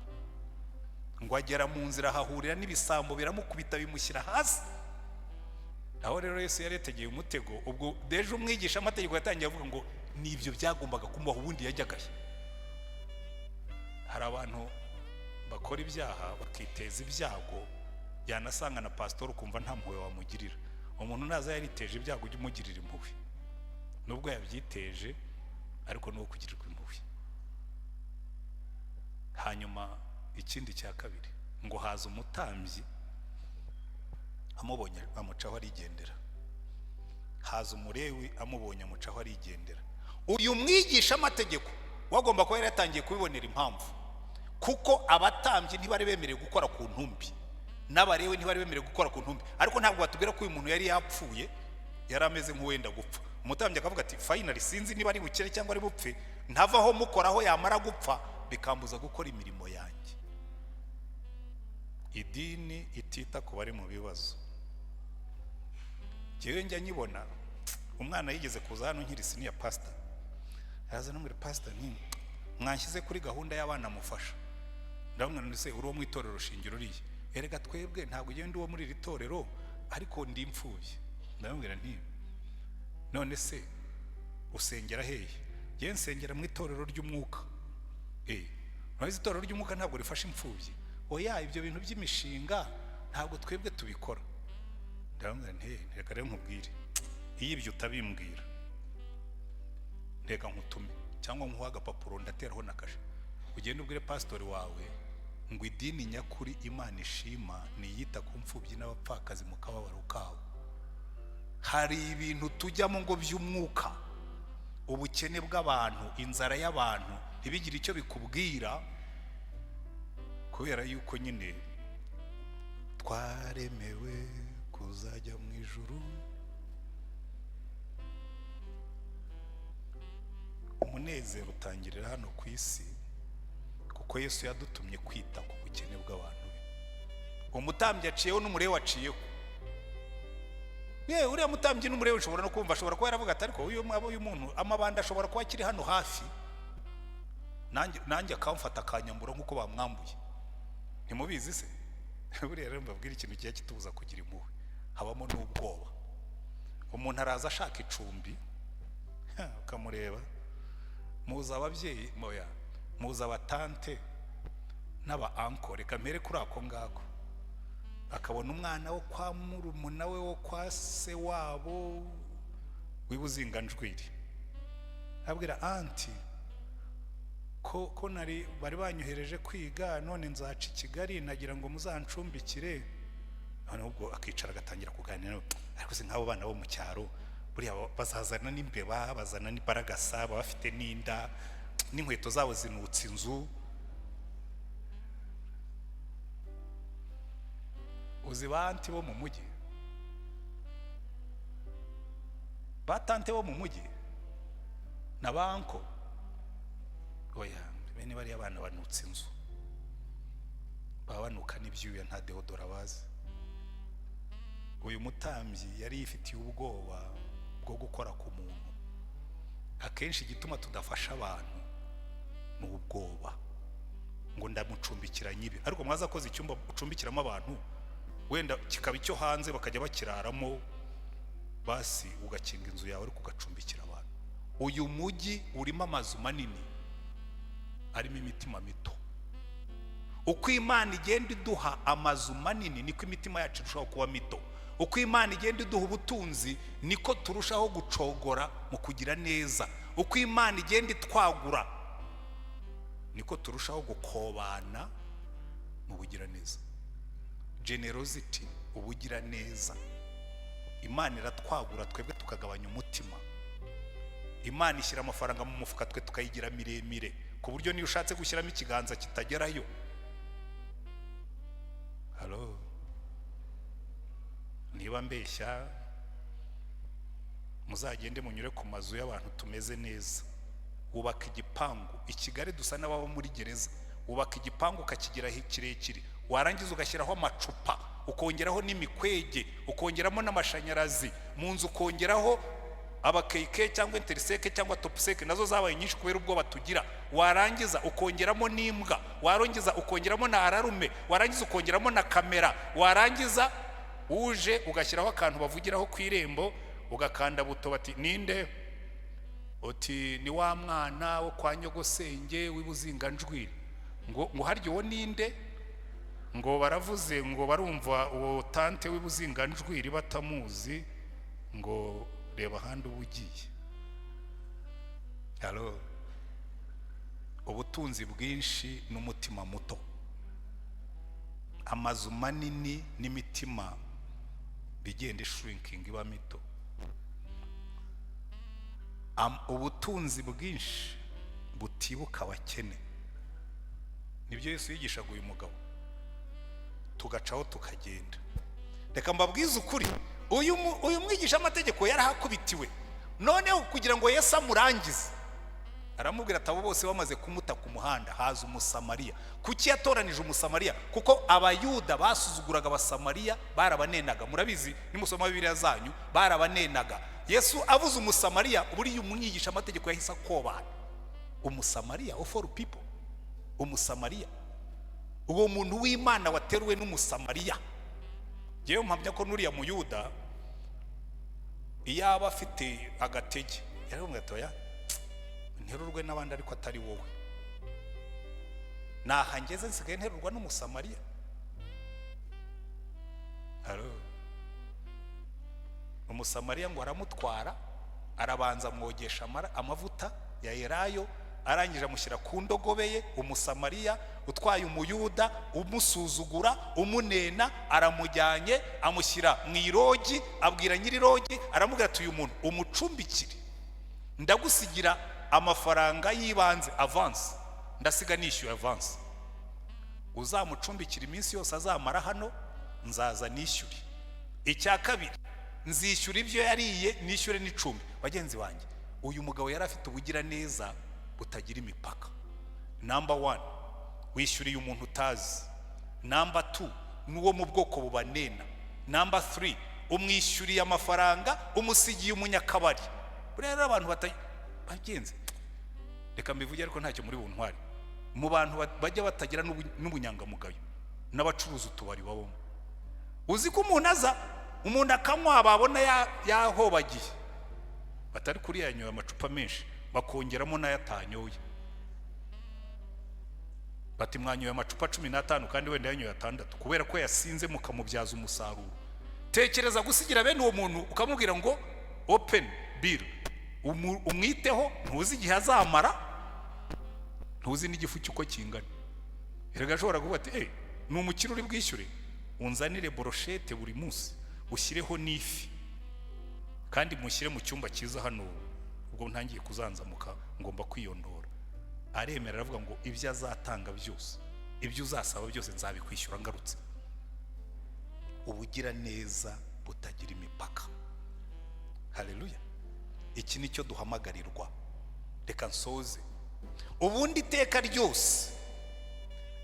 Ngo agera mu nzira hahurira n'ibisambo biramukubita bimushyira hasi. Aho rero Yesu yaretegeye umutego. Ubwo deje umwigisha amategeko yatangiye avuga ngo nibyo byagombaga kumubaho, ubundi yajyagaye. Hari abantu bakora ibyaha bakiteza ibyago, yanasanga na pastor ukumva nta mpuhwe wamugirira. Umuntu naza yariteje ibyago ujye umugirira impuhwe, nubwo yabyiteje ariko nuwo kugirirwa impuhwe. Hanyuma ikindi cya kabiri, ngo haza umutambyi amubonye amucaho arigendera. Haza umurewi amubonye amucaho arigendera. Uyu mwigisha amategeko wagomba kuba yaratangiye kubibonera impamvu, kuko abatambyi ntibari bemerewe gukora ku ntumbi, n'abarewe ntibari bemerewe gukora ku ntumbi. Ariko ntabwo batubwira ko uyu muntu yari yapfuye, yari ameze nk'uwenda gupfa. Umutambyi akavuga ati finally sinzi niba ari bukire cyangwa ari bupfe, ntavaho mukoraho yamara gupfa bikambuza gukora imirimo yanjye. Idini itita ku bari mu bibazo. Jewe njya nyibona, umwana yigeze kuza hano nkiri senior pastor, araza namwe pastor ni mwanshyize kuri gahunda y'abana mufasha. Ndamwana nise uri wo mu itorero shingiro riye. Erega twebwe ntabwo ugenda uwo muri iri torero, ariko ndi imfubyi. Ndamubwira nti none se usengera hehe? Je nsengera mu itorero ry'umwuka. Mwabizi itorero ry'umwuka ntabwo rifasha imfubyi. Oya, ibyo bintu by'imishinga ntabwo twebwe tubikora. Ndamubwira nti reka rero nkubwire, iyo ibyo utabimbwira reka nkutume cyangwa nkuha agapapuro ndateraho nakashe, ugende ubwire pastor wawe ngo idini nyakuri Imana ishima ni yita ku mfubyi n'abapfakazi mu kababaro kabo. Hari ibintu tujyamo ngo by'umwuka, ubukene bw'abantu, inzara y'abantu ntibigire icyo bikubwira, kubera yuko nyine twaremewe kuzajya mu ijuru. Umunezero utangirira hano ku isi, kuko Yesu yadutumye kwita ku bukene bw'abantu be. Umutambyi aciyeho n'umurewe waciyeho. Uriya mutambyi n'umurewe ushobora no kumva, ashobora kuba yaravuga ati ariko uyu muntu amabanda ashobora kuba akiri hano hafi, nanjye akamfata akanyambura nk'uko bamwambuye. Ntimubizi se? Buriya rero mbabwira ikintu kigiye kitubuza kugira impuhwe, habamo n'ubwoba. Umuntu araza ashaka icumbi, ukamureba, muza ababyeyi moya, muza abatante n'aba anko, reka mpere kuri ako ngako. Akabona umwana wo kwa murumuna we wo kwa se wabo wibuzinganjwiri, abwira anti ko bari banyohereje kwiga, none nzaca i Kigali nagira ngo muzancumbikire. ubwo akicara agatangira kuganira ariko se nk'abo bana bo mu cyaro buriya bazazana n'imbeba bazana n'iparagasa bafite n'inda n'inkweto zabo zinutse inzu uzi banti bo mu mujyi batante bo mu mujyi na banko oya bene bari abana banutse inzu babanuka n'ibyuya nta deodora bazi uyu mutambyi yari yifitiye ubwoba bwo gukora ku muntu akenshi igituma tudafasha abantu ni ubwoba ngo ndamucumbikira nyibi ariko mwaza akoze icyumba ucumbikiramo abantu wenda kikaba icyo hanze bakajya bakiraramo basi ugakinga inzu yawe ariko ugacumbikira abantu uyu mujyi urimo amazu manini arimo imitima mito uko Imana igenda iduha amazu manini niko imitima yacu irushaho kuba mito uko Imana igenda iduha ubutunzi niko turushaho gucogora mu kugira neza uko Imana igenda itwagura niko turushaho gukobana mu bugira neza generosity ubugira neza Imana iratwagura twebwe tukagabanya umutima Imana ishyira amafaranga mu mufuka twe tukayigira miremire ku buryo niyo ushatse gushyiramo ikiganza kitagerayo halo niba mbeshya muzagende munyure ku mazu y'abantu tumeze neza wubaka igipangu i Kigali dusa n'ababa muri gereza wubaka igipangu ukakigira kirekire warangiza ugashyiraho amacupa ukongeraho n'imikwege ukongeramo n'amashanyarazi mu nzu ukongeraho abakeke cyangwa interiseke cyangwa topseke nazo zabaye nyinshi kubera ubwo batugira warangiza ukongeramo n'imbwa warangiza ukongeramo na ararume warangiza ukongeramo na kamera warangiza uje ugashyiraho akantu bavugiraho ku irembo ugakanda buto bati ninde uti ni wa mwana wo kwa nyogosenge w'ibuzinganjwiri ngo haryo wo ninde ngo baravuze ngo barumva uwo tante w'ibuzinganjwiri batamuzi ngo reba handi ubugiye halo ubutunzi bwinshi n'umutima muto amazu manini n'imitima bigenda shrinking iba mito ubutunzi bwinshi butibuka abakene nibyo Yesu yigishaga uyu mugabo tugacaho tukagenda reka mbabwize ukuri uyu mwigisha amategeko yarahakubitiwe noneho kugira ngo Yesu amurangize aramubwira ati abo bose bamaze kumuta ku muhanda haza umusamariya kuki yatoranije umusamariya kuko abayuda basuzuguraga abasamariya barabanenaga murabizi nimusoma Bibiliya zanyu barabanenaga Yesu avuze umusamariya buriya umwigisha amategeko yahise akobana umusamariya of all people umusamariya uwo muntu w'Imana wateruwe n'umusamariya yewe mpamya ko nuriya muyuda iyaba afite agatege yaramubwira ati oya nterurwe n'abandi ariko atari wowe nahangeze nsigaye nterurwa n'umusamariya halo umusamariya ngo aramutwara arabanza mwogesha amavuta ya elayo arangije amushyira ku ndogobe ye umusamariya utwaye umuyuda umusuzugura umunena aramujyanye amushyira mu irogi abwira nyiri irogi aramubwira ati uyu muntu umucumbikire ndagusigira amafaranga y'ibanze avance ndasiga nishyuye avance uzamucumbikira iminsi yose azamara hano nzaza nishyure icya kabiri nzishyura ibyo yariye nishyure n'icumbi bagenzi banjye uyu mugabo yari afite ubugira neza butagira imipaka number 1 wishyuriye umuntu utazi number 2 nuwo mu bwoko bubanena number 3 umwishyuriye amafaranga umusigiye umunyakabari rero abantu bagenze reka mbivuge ariko ntacyo muri buntwari mu bantu bajya batagira n'ubunyangamugayo n'abacuruza utubari babamo uzi ko umuntu aza umuntu akanywa babona yahobagiye batari kuri yanyoye amacupa menshi bakongeramo n'ayatanyoye bati mwanyoye amacupa 15 kandi wenda yanyoye 6 kubera ko yasinze mukamubyaza umusaruro tekereza gusigira bene uwo muntu ukamubwira ngo open bill umwiteho ntuzi igihe azamara ntuzi n'igifu cyuko kingana erega ashobora kuvuga ati ni umukiro uri bwishyure unzanire brochette buri munsi ushyireho n'ifi kandi mushyire mu cyumba cyiza hano ubwo ntangiye kuzanzamuka ngomba kwiyondora aremera aravuga ngo ibyo azatanga byose ibyo uzasaba byose nzabikwishyura ngarutse ubugira neza butagira imipaka haleluya iki nicyo duhamagarirwa reka nsoze ubundi iteka ryose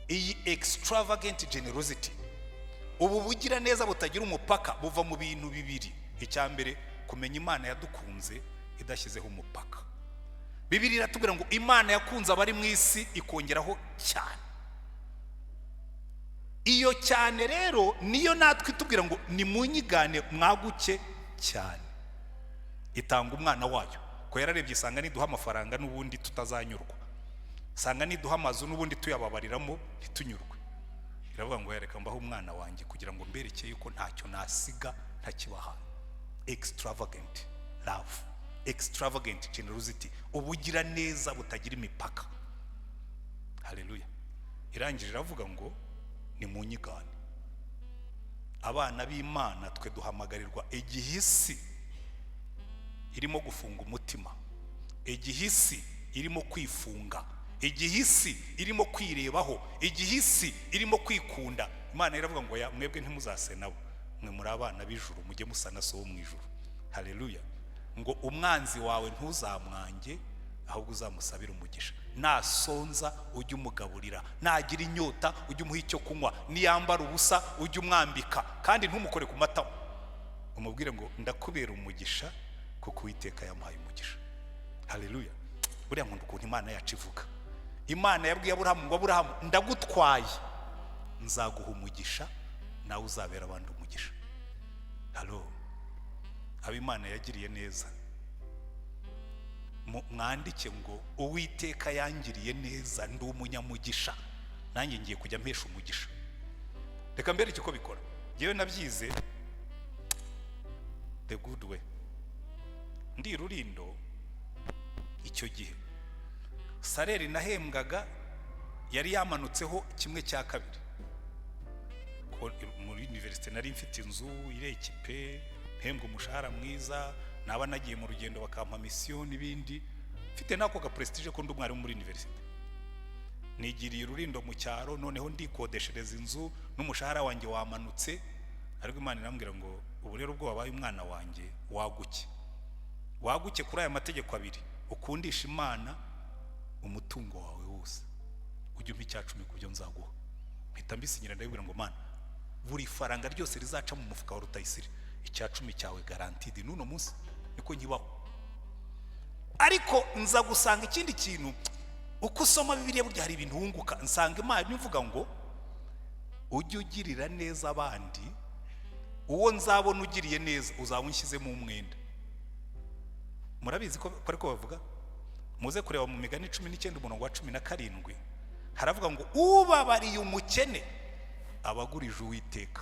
iyi extravagant generosity ubu bugira neza butagira umupaka buva mu bintu bibiri icyambere kumenya Imana yadukunze idashyizeho umupaka Bibiliya iratubwira ngo Imana yakunze abari mu isi ikongeraho cyane iyo cyane rero niyo natwe itubwira ngo ni munyigane mwaguke cyane itanga umwana wayo ko yararebye isanga niduha amafaranga n'ubundi tutazanyurwa sanga niduha amazu n'ubundi tuyababariramo ntitunyurwe iravuga ngo yareka mbaho umwana wanjye kugira ngo mberekeye yuko ntacyo nasiga ntakibaha extravagant love extravagant generosity ubugira neza butagira imipaka haleluya irangije iravuga ngo ni munyigane abana b'Imana twe duhamagarirwa igihisi irimo gufunga umutima igihisi irimo kwifunga igihisi irimo kwirebaho igihisi irimo kwikunda Imana iravuga ngo ya mwebwe ntimuzase nabo mwe muri abana b'ijuru mujye musana so mu ijuru haleluya ngo umwanzi wawe ntuzamwange ahubwo uzamusabira umugisha nasonza ujye umugaburira nagira inyota ujye umuha icyo kunywa niyambara ubusa ujye umwambika kandi ntumukore ku matama umubwire ngo ndakubera umugisha kuko Uwiteka yamuhaye umugisha haleluya buriya nkunda ukuntu Imana yacu ivuga Imana yabwiye Aburahamu ngo Aburahamu ndagutwaye nzaguha umugisha nawe uzabera abandi umugisha halo aba Imana yagiriye neza mwandike ngo Uwiteka yangiriye neza ndi umunyamugisha nanjye ngiye kujya mpesha umugisha reka mbere icyo bikora ngewe nabyize the good way ndi Rurindo icyo gihe sareri nahembwaga yari yamanutseho 1/2 muri university nari mfite inzu irekipe mpembwa umushahara mwiza naba nagiye mu rugendo bakampa mission n'ibindi mfite nako ga prestige ko ndi umwarimu muri university nigiriye Rurindo mu cyaro noneho ndikodeshereza inzu n'umushahara wanjye wamanutse ariko Imana irambwira ngo ubu rero ubwo wabaye umwana wanjye waguke kuri aya mategeko abiri ukundisha Imana umutungo wawe wose ujye umpa 10 kubyo nzaguha mpita mbisinyira ndabibwira ngo Mana buri faranga ryose rizaca mu mufuka wa Rutayisire 10 cyawe guaranteed nuno munsi niko nkibaho ariko nza gusanga ikindi kintu uko usoma Bibiliya burya hari ibintu wunguka nsanga Imana ivuga ngo ujye ugirira neza abandi uwo nzabona ugiriye neza uzawunshize mu umwenda murabizi ko ariko bavuga muze kureba mu migani 19 umurongo wa 17 haravuga ngo ubabariye umukene abagurije Uwiteka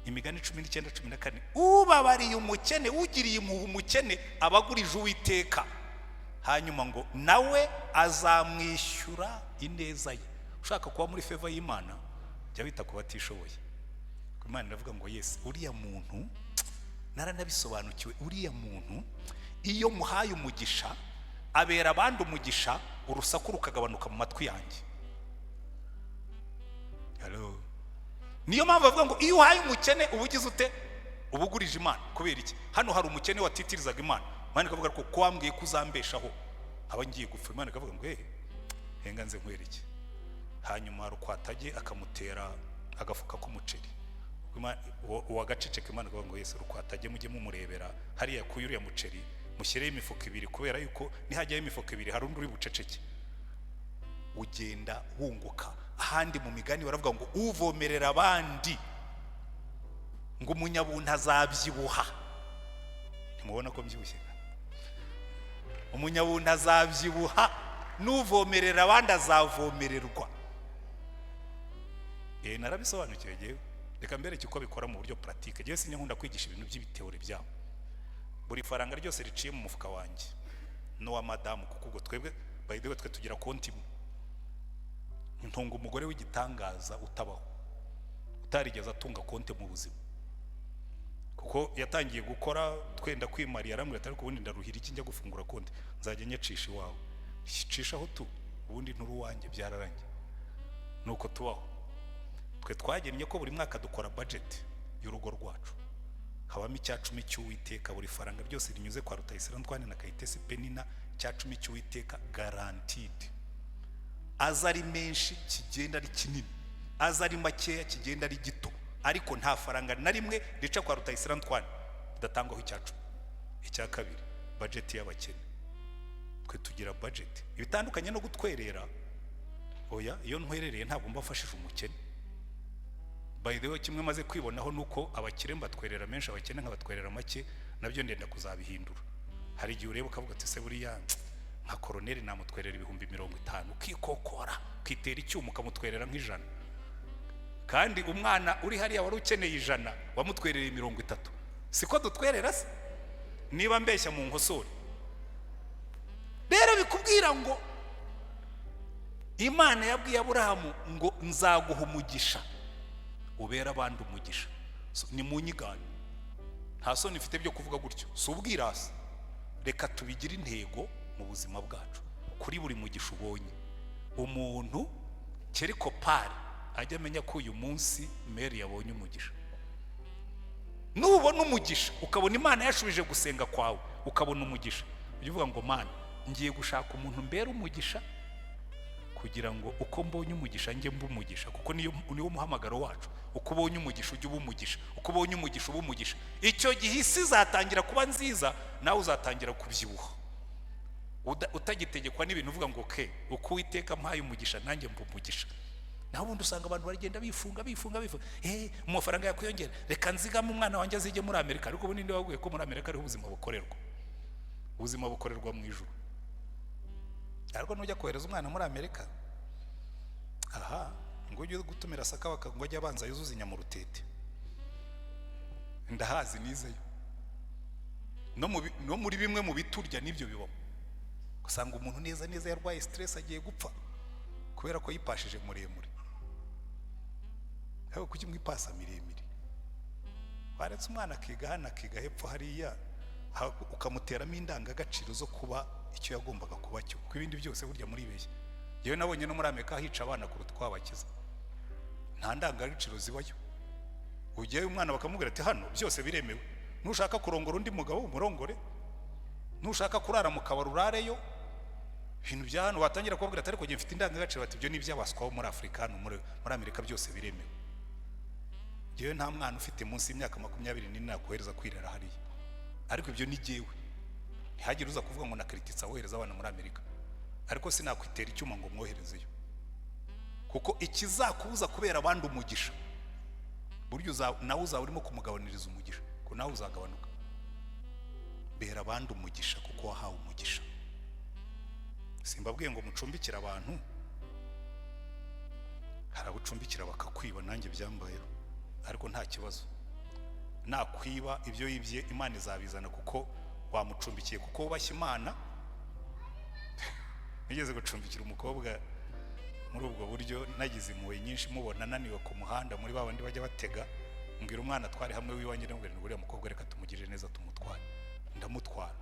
imigani 19:14 ubabariye umukene ugiriye impuhwe umukene abagurije Uwiteka hanyuma ngo nawe azamwishyura ineza ye ushaka kuba muri favor y'Imana jya bita ku batishoboye Imana iravuga ngo yes uriya muntu naranabisobanukiwe uriya muntu iyo muhaye umugisha abera abandi umugisha urusaku rukagabanuka mu matwi yanjye hello niyo mpamvu bavuga ngo iyo uhaye umukene ubugize ute ubugurije Imana kubera iki hano hari umukene watitirizaga Imana Imana ikavuga ko kwambwiye kuzambeshaho aba ngiye gupfa Imana ikavuga ngo henga nze nkwereke hanyuma rukwatage akamutera agafuka k'umuceri uwagaceceka Imana ikavuga ngo Yesu rukwatage mujye mumurebera hariya kuyuriya muceri mushyireye imifuka 2 kubera yuko nihajyayo imifuka 2 hari undi uri buceceke ugenda wunguka ahandi mu migani baravuga ngo uvomerera abandi ngo umunyabuntu azabyibuha ntimubona ko mbyibushye umunyabuntu azabyibuha n'uvomerera abandi azavomererwa narabisobanukiwe jewe reka mbereke uko bikora mu buryo pratique jewe sinkunda kwigisha ibintu by'ibiteore byabo buri faranga ryose riciye mu mufuka wanjye no wa madamu kuko ubwo twebwe by the way twe tugira konti ntunga umugore w'igitangaza utabaho utarigeze atunga konte mu buzima, kuko yatangiye gukora twenda kwimariya, arambwira ati ariko ubundi ndaruhira iki njya gufungura konte, nzajya nyacisha iwawe. Cishaho tu, ubundi nturu wanjye byararangiye. Nuko tubaho. Twe twagennye ko buri mwaka dukora budget y'urugo rwacu, habamo icyacumi cy'Uwiteka, buri faranga ryose rinyuze kwa Rutayisire Antoine na Kayitesi Penina, icyacumi cy'Uwiteka guaranteed. Aza ari menshi kigenda ari kinini, aza ari makeya kigenda ari gito, ariko nta faranga na rimwe rica kwa Rutayisire Antoine datangwaho icyacumi. Icya kabiri, budget y'abakene. Twe tugira budget ibitandukanye no gutwerera. Oya, iyo ntwerereye ntabwo mbafashije umukene. By the way, kimwe maze kwibonaho nuko abakire mbatwerera menshi, abakene nkabatwerera make, nabyo ndenda kuzabihindura. Hari igihe ureba ukavuga ati se buriya nka koroneri namutwerera 50,000, ukikokora ukitera icyuma ukamutwerera nk'ijana, kandi umwana uri hariya wari ukeneye 100 wamutwerereye 30. Siko dutwerera se? Niba mbeshya mu nkosore. Rero bikubwira ngo Imana yabwiye Aburahamu ngo nzaguha umugisha ubera abandi umugisha. Ni mu nyigano, nta soni ifite byo kuvuga gutyo, si ubwirasi. Reka tubigira intego mu buzima bwacu. Kuri buri mugisha ubonye, umuntu keriko pari ajya amenya ko uyu munsi Mary yabonye umugisha. Nubona umugisha ukabona Imana yashubije gusenga kwawe, ukabona umugisha, ujye uvuga ngo Mana, ngiye gushaka umuntu mbera umugisha, kugira ngo uko mbonye umugisha njye mba umugisha, kuko niwo muhamagaro wacu. Uko ubonye umugisha ujye uba umugisha, uko ubonye umugisha uba umugisha. Icyo gihe isi izatangira kuba nziza, nawe uzatangira kubyibuha, utagitegekwa n'ibintu uvuga ngo uko Uwiteka mpaye umugisha nanjye mba umugisha. Naho ubundi usanga abantu baragenda bifunga mu mafaranga yakwiyongera, reka nzigame umwana wanjye azige muri Amerika. Ariko ubundi waguye ko muri Amerika ariho ubuzima bukorerwa, ubuzima bukorerwa mu ijuru. Ariko nujya kohereza umwana muri Amerika, ngo ujye gutumira Sakabaka ngo ajye abanza yuzuza inyamurutete, ndahazi nizeyo. No muri bimwe mu biturya nibyo bibamo, usanga umuntu neza yarwaye stress agiye gupfa kubera ko yipashije muremure. Aho kuki mwipasa miremire? Waretse umwana akiga hano akiga hepfo hariya, ukamuteramo indangagaciro zo kuba icyo yagombaga kuba cyo, kuko ibindi byose burya muri beshya. Yewe nabonye no muri Amerika hica abana kuruta kwabakiza, nta ndangagaciro zibayo. Ugiye umwana bakamubwira ati hano byose biremewe, nushaka kurongora undi mugabo umurongore, nushaka kurara mu kabari urareyo. Ibintu bya hano watangira kubabwira ati ariko ngiye mfite indangagaciro, ati byo ni iby'abaswa muri Afrika, no muri Amerika byose biremewe. Yewe nta mwana ufite munsi y'imyaka 24 nakohereza kwirera hariya, ariko ibyo ni jewe. Ntihagire uza kuvuga ngo nakrititsa wohereza abana muri Amerika, ariko sinakwitera icyuma ngo mwoherezeyo, kuko ikizakubuza kubera abandi umugisha, buryo nawe uzaba urimo kumugabaniriza umugisha, ko nawe uzagabanuka. Bera abandi umugisha kuko wahawe umugisha. Simbabwiye ngo mucumbikira abantu, harabucumbikira bakakwiba, nanjye byambayeho, ariko nta kibazo. Nakwiba ibyo yibye Imana izabizana, kuko wamucumbikiye, kuko wubashye Imana. Nigeze gucumbikira umukobwa muri ubwo buryo, nagize impuhwe nyinshi, mubona naniwe ku muhanda muri babandi bajya batega, mbwira umwana twari hamwe wiwanjye, ndamubwira ngo uriya mukobwa reka tumugirire neza tumutware. Ndamutwara,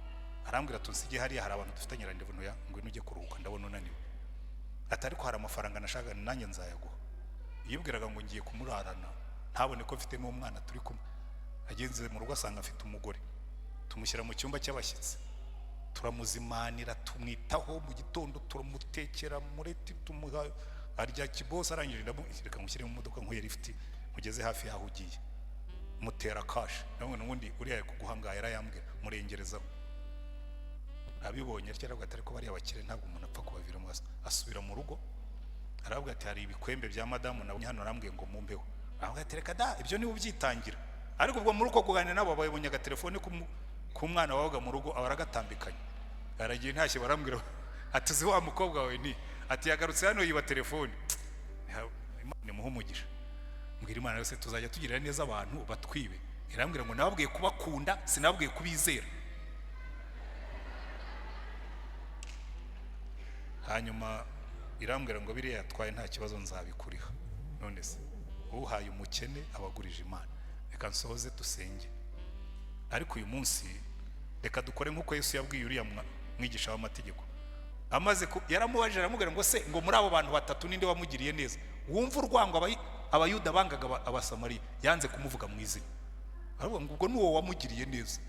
arambwira tunsige hariya hari abantu dufitanye randevu ya ngo nujye kuruhuka, ndabona unaniwe. Ati ariko hari amafaranga nashaka nanjye nzayaguha. Yibwiraga ngo ngiye kumurarana, ntabone ko mfite n'umwana turi kumwe. Agenze mu rugo asanga afite umugore, tumushyira mu cyumba cy'abashyitsi, turamuzimanira, tumwitaho, mu gitondo turamutekera mureti, tumuha arya kibose, arangije ndamushyira mushyire mu modoka nkuye lift, mugeze hafi yaho ugiye mutera cash. Namwe n'ubundi uriya kuguhanga yarayambwira murengerezaho. Abibonye cyera gatari ko bari abakire, ntabwo umuntu apfa kubavira mu asubira mu rugo. Arabwa ati hari ibikwembe bya madamu na hano, arambwiye ngo mumbeho. Arabwa ati reka da ibyo niwe ubyitangira. Ariko ubwo muri uko kuganira nabo bayibonye agatelefone ku mwana wabaga mu rugo, abaragatamikanye. Aragiye ntashye, barambwira ati uzi wa mukobwa wawe ni ati yagarutse hano yiba telefone. Imana imuha umugisha. Mbwira Imana yose tuzajya tugirira neza abantu batwibe. Irambwira ngo nababwiye kubakunda, sinababwiye kubizera. Hanyuma irambwira ngo biriya yatwaye nta kibazo nzabikuriha. None se uhaye umukene abagurije Imana. Reka nsoze dusenge. Ariko uyu munsi reka dukore nk'uko Yesu yabwiye uriya mwigisha w'amategeko. Amaze yaramubajije aramubwira ngo se ngo muri abo bantu batatu ninde wamugiriye neza? Wumva urwango abayuda bangaga abasamariya, yanze kumuvuga mu izina. Aravuga ngo ubwo nuwo wamugiriye neza.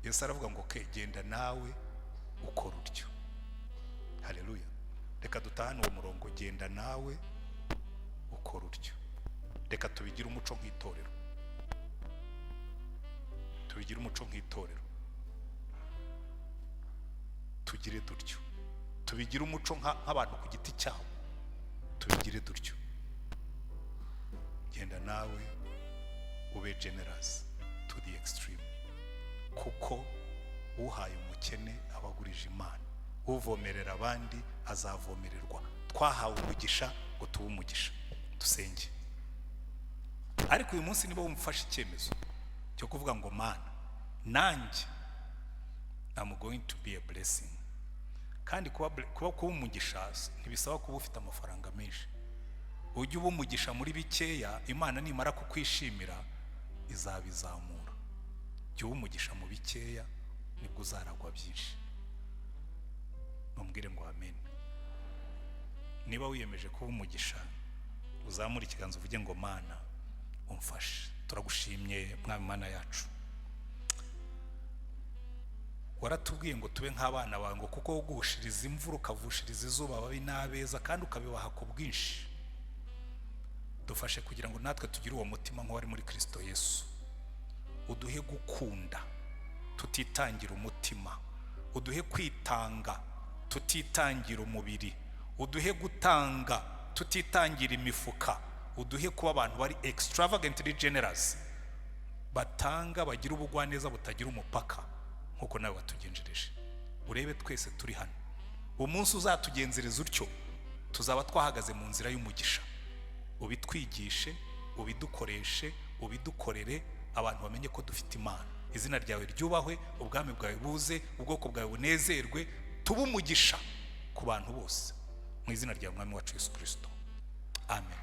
Yesu aravuga ngo okay, genda nawe ukora utyo. Haleluya. Reka dutahane uwo murongo, genda nawe ukora utyo. Reka tubigire umuco nk'itorero. Tubigire umuco nk'itorero. Tugire dutyo. Tubigire umuco nk'abantu ku giti cyabo. Tubigire dutyo. Genda nawe ube generous to the extreme. Kuko uhaye umukene abagurije Imana, uvomerera abandi azavomererwa. Twahawe umugisha ngo tube umugisha. Dusenge. Ariko uyu munsi niba wumfashe icyemezo cyo kuvuga ngo Mana, nanjye I'm going to be a blessing. Kandi kuba umugisha ntibisaba kuba ufite amafaranga menshi. Ujye uba umugisha muri bikeya, Imana nimara kukwishimira izabizamura. Jya uba umugisha mu bikeya, nibwo uzaragwa byinshi. Mumbwire ngo amen. Niba wiyemeje kuba umugisha, uzamura ikiganza uvuge ngo Mana umfashe. Turagushimye Mwami Mana yacu. Waratubwiye ngo tube nk'abana bawe, ngo kuko ugushiriza imvura ukavushiriza izuba babi n'abeza kandi ukabibaha ku bwinshi. Dufashe kugira ngo natwe tugire uwo mutima nk'uwari muri Kristo Yesu. Uduhe gukunda tutitangira umutima, uduhe kwitanga tutitangira umubiri, uduhe gutanga tutitangira imifuka, uduhe kuba abantu bari extravagantly generous, batanga bagira ubugwaneza butagira umupaka nkuko nawe watugenjereje. Urebe twese turi hano, umunsi uzatugenzereza utyo tuzaba twahagaze mu nzira y'umugisha. Ubitwigishe, ubidukoreshe, ubidukorere, abantu bamenye ko dufite Imana. Izina ryawe ryubahwe, ubwami bwawe buze, ubwoko bwawe bunezerwe, tube umugisha ku bantu bose. Mu izina rya Mwami wacu Yesu Kristo. Amen.